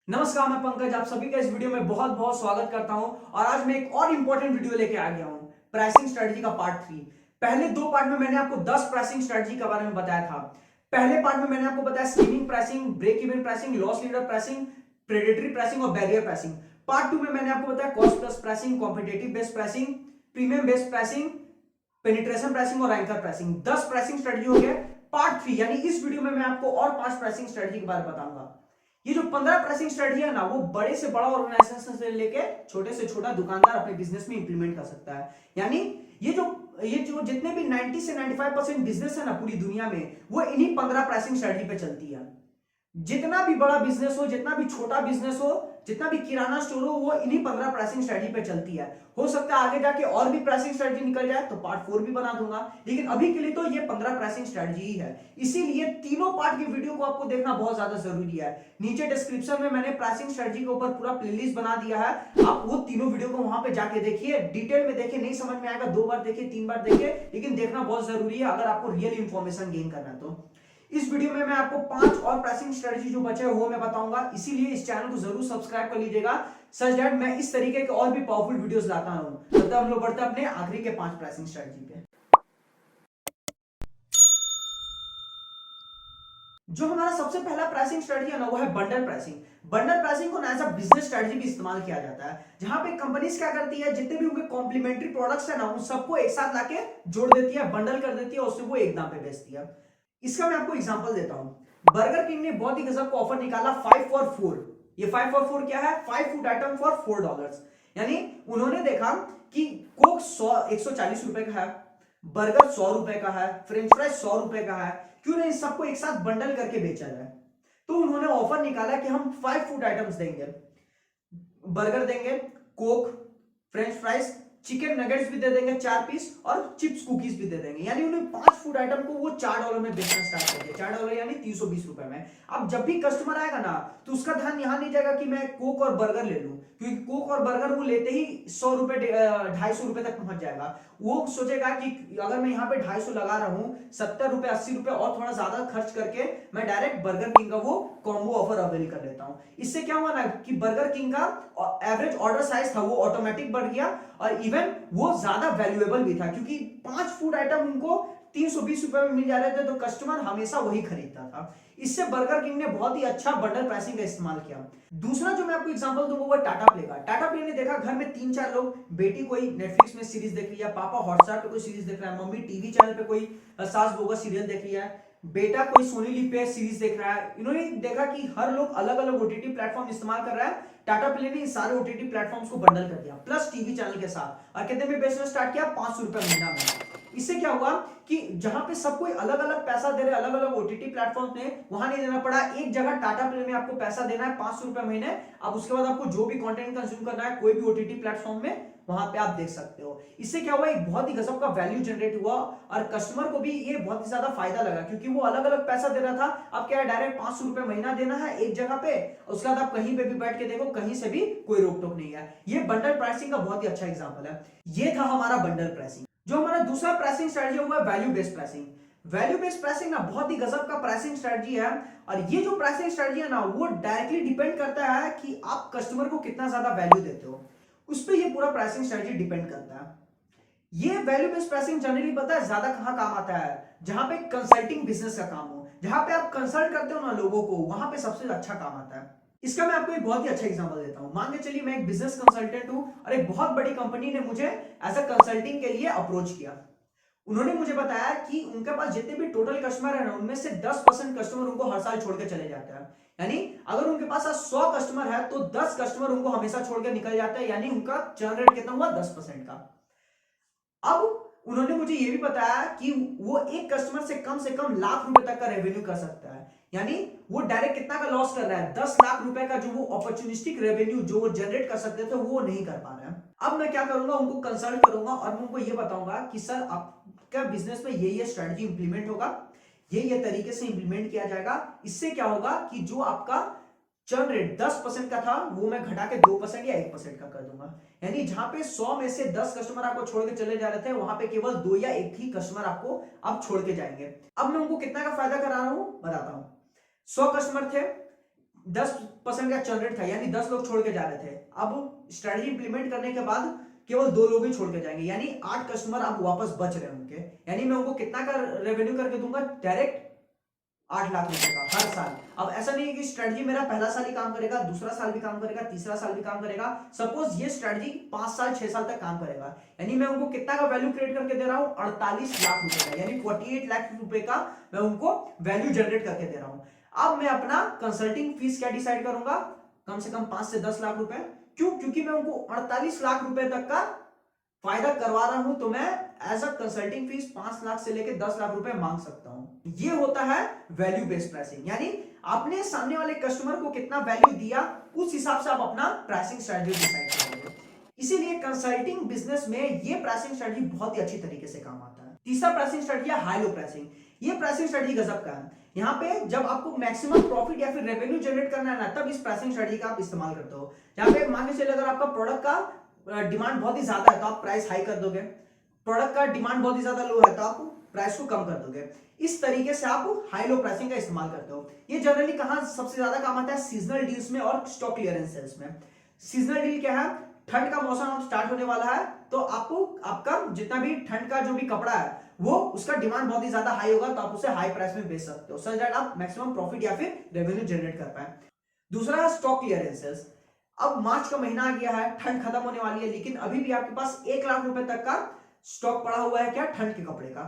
नमस्कार, मैं पंकज आप सभी का इस वीडियो में बहुत बहुत स्वागत करता हूं। और आज मैं एक और इंपॉर्टेंट वीडियो लेके आ गया हूं, प्राइसिंग स्ट्रेटजी का पार्ट 3। पहले दो पार्ट में मैंने आपको 10 प्राइसिंग स्ट्रेटजी के बारे में बताया था। पहले पार्ट में मैंने आपको बताया skimming pricing, break even pricing, loss leader pricing, predatory pricing और बैरियर प्राइसिंग। पार्ट 2 में मैंने आपको बताया cost plus pricing, competitive based pricing, premium based pricing, penetration pricing और एंकर प्राइसिंग। 10 प्राइसिंग स्ट्रेटजी हो गए। पार्ट 3 यानी इस वीडियो में मैं आपको और 5 प्राइसिंग स्ट्रेटजी के बारे में बताऊंगा। ये जो 15 प्राइसिंग स्ट्रेटजी है ना, वो बड़े से बड़ा ऑर्गेनाइजेशन से लेके छोटे से छोटा दुकानदार अपने बिजनेस में इंप्लीमेंट कर सकता है। यानी ये जो जितने भी 90 से 95% बिजनेस है ना पूरी दुनिया में, वो इन्हीं 15 प्राइसिंग स्ट्रेटजी पे चलती है। जितना भी बड़ा बिजनेस हो, जितना भी छोटा बिजनेस हो, जितना भी किराना स्टोर हो, वो इन्हीं 15 प्राइसिंग स्ट्रेटजी पे चलती है। हो सकता है आगे जाके और भी प्राइसिंग स्ट्रेटजी निकल जाए तो पार्ट 4 भी बना दूंगा, लेकिन अभी के लिए तो ये 15 प्राइसिंग स्ट्रेटजी ही है। इसीलिए तीनों पार्ट की वीडियो को आपको देखना बहुत ज्यादा जरूरी है। नीचे डिस्क्रिप्शन में मैंने प्राइसिंग स्ट्रेटजी के ऊपर पूरा प्लेलिस्ट बना दिया है, आप वो तीनों वीडियो को वहां पे जाके देखिए, डिटेल में देखिए। नहीं समझ में आएगा 2 बार देखिए, 3 बार देखिए, लेकिन देखना बहुत जरूरी है अगर आपको रियल इंफॉर्मेशन गेन करना है तो। इस वीडियो में मैं आपको 5 और प्राइसिंग स्ट्रेटजी जो बचे हैं वो मैं बताऊंगा, इसीलिए इस चैनल को जरूर सब्सक्राइब कर लीजिएगा, सच दैट मैं इस तरीके के और भी पावरफुल वीडियोस लाता हूं। तब तक हम लोग बढ़ते हैं अपने आखिरी के 5 प्राइसिंग स्ट्रेटजी पे। जो हमारा सबसे पहला प्राइसिंग स्ट्रेटजी है ना, वो है बंडल प्राइसिंग। बंडल प्राइसिंग को ना एज अ बिजनेस स्ट्रेटजी भी इस्तेमाल किया जाता है, जहां पे कंपनीज क्या करती है, जितने भी उनके कॉम्प्लीमेंट्री प्रोडक्ट्स है ना, उन सबको एक साथ लाके जोड़ देती है, बंडल कर देती है, उससे वो एक दाम पे बेचती है। इसका मैं आपको एग्जांपल देता हूं। बर्गर किंग ने बहुत ही गजब का ऑफर निकाला 5 for 4। ये 5 for 4 क्या है? 5 फूड आइटम फॉर $4। यानी उन्होंने देखा कि कोक 140 रुपए का है, बर्गर 100 रुपए का है, फ्रेंच फ्राइज 100 रुपए का है, क्यों नहीं सबको एक साथ बंडल करके बेचा जाए। तो उन्होंने ऑफर निकाला कि हम 5 फूड आइटम्स देंगे, बर्गर देंगे, Coke, French fries, chicken nuggets भी दे देंगे 4 पीस और चिप्स कुकीज भी दे देंगे। यानी उन्हें 5 फूड आइटम को वो $4 में बेचना स्टार्ट कर दिया। $4 यानी 320 रुपए में। अब जब भी कस्टमर आएगा ना, तो उसका ध्यान यहां नहीं जाएगा कि मैं कोक और बर्गर ले लूं, क्योंकि कोक और बर्गर वो लेते ही 100 रुपए 250 रुपए तक पहुंच जाएगा। वो सोचेगा कि अगर मैं यहाँ पे 250 लगा रहा हूँ, 70 रुपए 80 रुपए और थोड़ा ज्यादा खर्च करके मैं डायरेक्ट बर्गर किंग का वो कॉम्बो ऑफर अवेल कर लेता हूँ। इससे क्या हुआ ना कि बर्गर किंग का एवरेज ऑर्डर साइज था वो ऑटोमेटिक बढ़ गया, और इवन वो ज्यादा वैल्यूएबल भी था, क्योंकि 5 फूड आइटम उनको 320 रुपए में मिल जा रहे थे, तो कस्टमर हमेशा वही खरीदता था। इससे बर्गर किंग ने बहुत ही अच्छा बंडल प्राइसिंग का इस्तेमाल किया। दूसरा जो मैं आपको एग्जांपल दूंगा वो टाटा प्ले का। टाटा प्ले ने देखा घर में 3-4 लोग, बेटी कोई नेटफ्लिक्स में सीरीज देख रही है, पापा हॉटस्टार पे कोई सीरीज देख रहा है, मम्मी टीवी चैनल पे कोई सास बहू का सीरियल देख रही है, बेटा कोई सोनी लिव पे सीरीज देख रहा है। इन्होंने देखा कि हर लोग अलग अलग ओटीटी प्लेटफॉर्म इस्तेमाल कर रहा है। टाटा प्ले ने इन सारे ओटीटी प्लेटफॉर्म्स को बंडल कर दिया प्लस टीवी चैनल के साथ, और कितने में बेचना स्टार्ट किया? 500 रुपए महीना में। इससे क्या हुआ कि जहां पे सब कोई अलग अलग पैसा दे रहे, अलग अलग ओटीटी प्लेटफॉर्म ने, वहां नहीं देना पड़ा। एक जगह टाटा प्ले में आपको पैसा देना है 500 रुपए महीने। अब उसके बाद आपको जो भी कंटेंट कंज्यूम करना है कोई भी ओटीटी प्लेटफॉर्म में, वहां पे आप देख सकते हो। इससे क्या हुआ, एक बहुत ही गजब का वैल्यू जनरेट हुआ, और कस्टमर को भी ये बहुत ही ज्यादा फायदा लगा, क्योंकि वो अलग अलग पैसा दे रहा था। अब क्या है, डायरेक्ट 500 रुपए महीना देना है एक जगह पे, उसके बाद आप कहीं पे भी बैठ के देखो, कहीं से भी कोई रोक टोक नहीं है। ये बंडल प्राइसिंग का बहुत ही अच्छा एग्जांपल है। ये था हमारा बंडल प्राइसिंग। जो हमारा दूसरा प्राइसिंग स्ट्रेटजी हुआ value based pricing. Value based pricing ना बहुत ही गजब का प्राइसिंग स्ट्रेटजी है, और ये जो प्राइसिंग स्ट्रेटजी है ना, वो डायरेक्टली डिपेंड करता है कि आप कस्टमर को कितना ज्यादा वैल्यू देते हो, उस पर ये पूरा प्राइसिंग स्ट्रेटजी डिपेंड करता है। ये वैल्यू बेस्ड प्राइसिंग जनरली पता है ज्यादा कहां काम आता है? जहां पे कंसल्टिंग बिजनेस का काम हो, जहां पे आप कंसल्ट करते हो ना लोगों को, वहां पे सबसे अच्छा काम आता है। इसका मैं आपको एक बहुत ही अच्छा एग्जांपल देता हूं। मान के चलिए मैं एक बिजनेस कंसल्टेंट हूं, और एक बहुत बड़ी कंपनी ने मुझे एज अ कंसल्टिंग के लिए अप्रोच किया। उन्होंने मुझे बताया कि उनके पास जितने भी टोटल कस्टमर है ना, उनमें से 10% कस्टमर उनको हर साल छोड़ के चले जाते हैं। यानी अगर उनके पास 100 कस्टमर है तो 10 कस्टमर उनको हमेशा छोड़ के निकल जाते हैं, यानी उनका चर्न रेट कितना हुआ? 10% का। अब उन्होंने मुझे यह भी बताया कि वो एक कस्टमर से कम लाख रुपए तक का रेवेन्यू कर सकता है। यानी वो डायरेक्ट कितना का लॉस कर रहा है? 10 लाख रुपए का जो वो अपॉर्चुनिस्टिक रेवेन्यू जो वो जनरेट कर सकते थे, वो नहीं कर पा रहे हैं। अब मैं क्या करूंगा, उनको कंसल्ट करूंगा और मैं उनको ये बताऊंगा कि सर आपका बिजनेस में ये स्ट्रेटजी इंप्लीमेंट होगा, ये तरीके से इंप्लीमेंट किया जाएगा। इससे क्या होगा कि जो आपका चर्न रेट 10% का था, वो मैं घटा के 2% या 1% का कर दूंगा। यानी जहां पे 100 में से 10 कस्टमर आपको छोड़ के चले जा रहे थे, वहां पे केवल 2 या 1 ही कस्टमर आपको अब छोड़ के जाएंगे। अब मैं उनको कितना का फायदा करा रहा हूं बताता हूं। 100 कस्टमर थे, 10% का चर्न रेट था, यानी 10 लोग छोड़ के जा रहे थे। अब स्ट्रेटजी इंप्लीमेंट करने के बाद केवल 2 लोग ही छोड़ के जाएंगे, यानी 8 कस्टमर अब वापस बच रहे हैं उनके, यानी मैं उनको कितना का रेवेन्यू करके दूंगा, डायरेक्ट 8 लाख रुपए का हर साल। अब ऐसा नहीं है कि स्ट्रेटजी मेरा पहला साल ही काम करेगा, दूसरा साल भी काम करेगा, तीसरा साल भी काम करेगा। सपोज ये स्ट्रेटजी 5 साल 6 साल तक काम करेगा, यानी मैं उनको कितना का वैल्यू क्रिएट करके दे रहा हूं, 48 लाख रुपए का, यानी 48 लाख रुपए का मैं उनको वैल्यू जनरेट करके दे रहा हूं। अब मैं अपना कंसल्टिंग फीस क्या डिसाइड करूंगा, कम से कम 5 से 10 लाख रुपए। क्यों? क्योंकि मैं उनको 48 लाख रुपए तक का फायदा करवा रहा हूं, तो मैं as a consulting fees 5 lakh से लेकर 10 लाख रुपए मांग सकता हूं। ये होता है वैल्यू बेस्ड प्राइसिंग, यानी आपने सामने वाले कस्टमर को कितना वैल्यू दिया, उस हिसाब से आप अपना प्राइसिंग स्ट्रेटजी डिसाइड करेंगे। इसीलिए कंसल्टिंग बिजनेस में ये प्राइसिंग स्ट्रेटजी बहुत ही अच्छी तरीके से काम आता है। तीसरा प्राइसिंग स्ट्रेटजी है हाई लो प्राइसिंग। ये प्राइसिंग स्ट्रेटजी गजब का है। यहाँ पे जब आपको मैक्सिमम प्रॉफिट या फिर रेवेन्यू जनरेट करना है ना, तब इस प्राइसिंग स्ट्रेटजी का आप इस्तेमाल करते हो। यहाँ पे मान के चलिए अगर आपका प्रोडक्ट का डिमांड बहुत ही ज्यादा है तो आप प्राइस हाई कर दोगे, प्रोडक्ट का डिमांड बहुत ही ज्यादा लो है तो आप प्राइस को कम कर दोगे। इस तरीके से आप हाई लो प्राइसिंग का इस्तेमाल करते हो। ये जनरली कहां सबसे ज्यादा काम आता है, सीजनल डील्स में और स्टॉक क्लियरेंस सेल्स में। सीजनल डील क्या है, ठंड का मौसम अब स्टार्ट होने वाला है, तो आपको आपका जितना भी ठंड का जो भी कपड़ा है वो उसका डिमांड बहुत ही ज्यादा हाई होगा, तो आप उसे हाई प्राइस में बेच सकते हो, सच दैट आप मैक्सिमम प्रॉफिट या फिर रेवेन्यू जनरेट कर पाए। दूसरा है स्टॉक क्लियरेंसेस। अब मार्च का महीना आ गया है, ठंड खत्म होने वाली है, लेकिन अभी भी आपके पास 1 लाख रुपए तक का स्टॉक पड़ा हुआ है, क्या, ठंड के कपड़े का।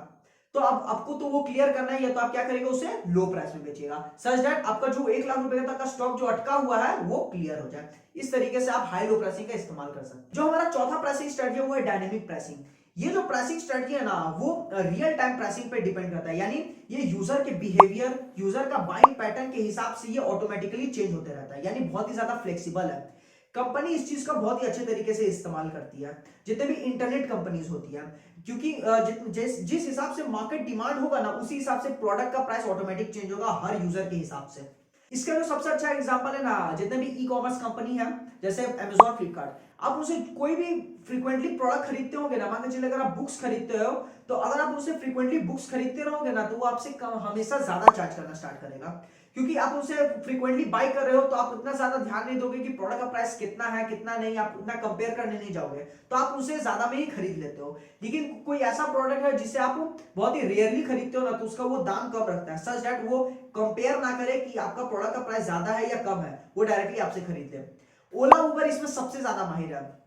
तो अब आपको तो वो क्लियर करना है, या तो आप क्या करेंगे, उसे लो प्राइस में बेचिएगा, सच दैट आपका जो 1 लाख रुपए तक का स्टॉक जो अटका हुआ है वो क्लियर हो जाए। इस तरीके से आप हाई लो प्राइसिंग का इस्तेमाल कर सकते हैं। जो हमारा चौथा प्राइसिंग स्ट्रेटजी है वो है डायनेमिक प्राइसिंग। ये जो प्राइसिंग स्ट्रेटजी है ना, वो रियल टाइम प्राइसिंग पे डिपेंड करता है, यानी ये यूजर के बिहेवियर, यूजर का बाइंग पैटर्न के हिसाब से ये ऑटोमेटिकली चेंज होते रहता है, यानी बहुत ही ज्यादा फ्लेक्सिबल है। कंपनी इस चीज का बहुत ही अच्छे तरीके से इस्तेमाल करती है, जितने भी इंटरनेट कंपनीज होती है, क्योंकि जिस हिसाब से मार्केट डिमांड होगा ना, उसी हिसाब से प्रोडक्ट का प्राइस ऑटोमेटिक चेंज होगा हर यूजर के हिसाब से। इसका जो सबसे अच्छा एग्जांपल है ना, जितने भी ई कॉमर्स कंपनी है, जैसे अमेजॉन, फ्लिपकार्ट, आप उसे कोई भी फ्रीक्वेंटली प्रोडक्ट खरीदते होंगे ना, मान के चलिए अगर आप बुक्स खरीदते हो, तो अगर आप उसे फ्रीक्वेंटली बुक्स खरीदते रहोगे ना, तो वो आपसे हमेशा ज्यादा चार्ज करना स्टार्ट करेगा, क्योंकि आप उसे फ्रीक्वेंटली बाय कर रहे हो, तो आप उतना ज्यादा ध्यान नहीं दोगे कि प्रोडक्ट का प्राइस कितना है कितना नहीं, आप उतना कंपेयर करने नहीं जाओगे, तो आप उसे ज्यादा में ही खरीद लेते हो। लेकिन कोई ऐसा प्रोडक्ट है जिसे आप बहुत ही रेयरली खरीदते हो ना, तो उसका वो दाम कम रखता है, सच दैट वो कंपेयर ना करे कि आपका प्रोडक्ट का प्राइस ज्यादा है या कम है, वो डायरेक्टली आपसे खरीद ले। ओला उबर इसमें सबसे ज्यादा माहिर है।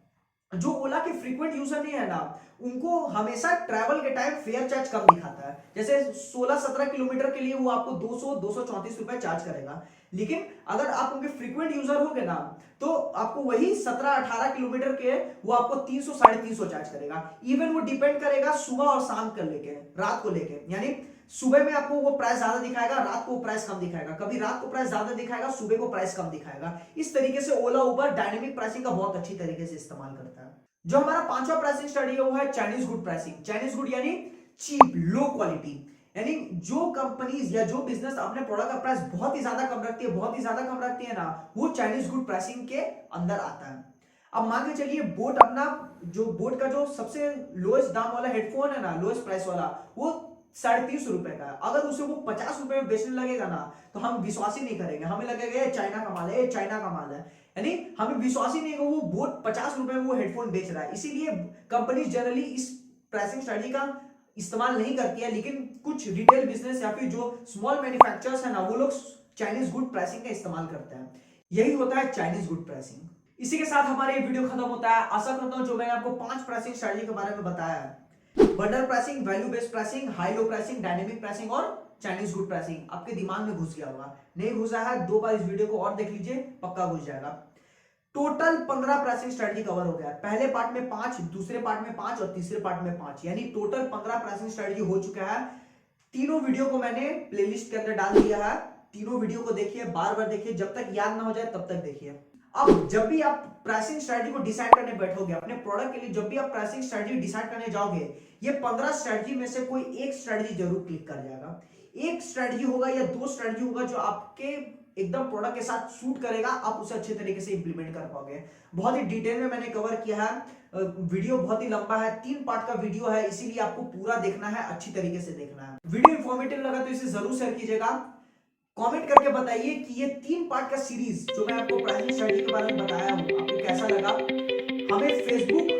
जो ओला के फ्रीक्वेंट यूजर नहीं है ना, उनको हमेशा ट्रैवल के टाइम फेयर चार्ज कम दिखाता है, जैसे 16-17 किलोमीटर के लिए वो आपको 234 रुपए चार्ज करेगा, लेकिन अगर आप उनके फ्रीक्वेंट यूजर होगे ना, तो आपको वही 17-18 किलोमीटर के वो आपको 300-350 चार्ज करेगा। इवन वो डिपेंड करेगा सुबह और शाम कर लेके, रात को लेके, यानी सुबह में आपको वो प्राइस ज्यादा दिखाएगा, रात को प्राइस कम दिखाएगा, कभी रात को प्राइस ज्यादा दिखाएगा, सुबह को प्राइस कम दिखाएगा। इस तरीके से ओला उबर डायनेमिक प्राइसिंग का बहुत अच्छी तरीके से इस्तेमाल करता है। जो हमारा पांचवा प्राइसिंग स्टडी है वो है Chinese good pricing. Chinese good यानी चीप, लो क्वालिटी, यानी जो कंपनीज या जो बिजनेस अपने प्रोडक्ट का प्राइस बहुत ही ज्यादा कम रखती है, बहुत ही ज्यादा कम रखती है ना, वो चाइनीज गुड प्राइसिंग के अंदर आता है। अब मान के चलिए बोट अपना जो बोट का जो सबसे लोएस्ट दाम वाला हेडफोन है ना, लोएस्ट प्राइस वाला, वो 350 रुपए का है। अगर उसे वो 50 रुपए में बेचने लगेगा ना, तो हम विश्वास ही नहीं करेंगे, हमें लगेगा ये चाइना का माल है, ये चाइना का माल है, यानी हमें विश्वास ही नहीं कि वो बोट 50 रुपए में वो हेडफोन बेच रहा है। इसीलिए कंपनी जनरली इस प्राइसिंग स्ट्रेटजी का इस्तेमाल नहीं करती है, लेकिन कुछ रिटेल बिजनेस या फिर जो स्मॉल मैन्युफैक्चरर्स है ना, वो लोग चाइनीज गुड प्राइसिंग का इस्तेमाल करते हैं। यही होता है चाइनीज गुड प्राइसिंग। इसी के साथ हमारा ये वीडियो खत्म होता है। आशा करता हूं जो मैंने आपको 5 प्राइसिंग स्ट्रेटजी के बारे में बताया है, bundle pricing, value based pricing, high low pricing, dynamic pricing और चाइनीज गुड प्राइसिंग, आपके दिमाग में घुस गया होगा। नहीं घुसा है, 2 बार इस वीडियो को और देख लीजिए, पक्का घुस जाएगा। टोटल 15 प्राइसिंग स्ट्रेटजी कवर हो गया। पहले पार्ट में 5, दूसरे पार्ट में 5 और तीसरे पार्ट में 5, यानी टोटल 15 प्राइसिंग स्ट्रेटजी हो चुका है। तीनों वीडियो को मैंने प्लेलिस्ट के अंदर डाल दिया है, तीनों वीडियो को देखिए, बार बार देखिए, जब तक याद ना हो जाए तब तक देखिए। अब जब भी आप प्राइसिंग स्ट्रेटजी को डिसाइड करने बैठोगे अपने प्रोडक्ट के लिए, जब भी आप प्राइसिंग स्ट्रेटजी डिसाइड करने जाओगे, ये 15 स्ट्रेटजी में से कोई एक स्ट्रेटजी जरूर क्लिक कर जाएगा। एक स्ट्रेटजी होगा या 2 स्ट्रेटजी होगा जो आपके एकदम प्रोडक्ट के साथ सूट करेगा, आप उसे अच्छे तरीके से इंप्लीमेंट कर पाओगे। बहुत ही डिटेल में मैंने कवर किया है, वीडियो बहुत ही लंबा है, 3 पार्ट का वीडियो है, इसीलिए आपको पूरा देखना है, अच्छी तरीके से देखना है। वीडियो इंफॉर्मेटिव लगा तो इसे जरूर शेयर कीजिएगा। कमेंट करके बताइए कि ये 3 पार्ट का सीरीज जो मैं आपको प्राइसिंग स्ट्रेटजी के बारे में बताया हूं आपको कैसा लगा। हमें फेसबुक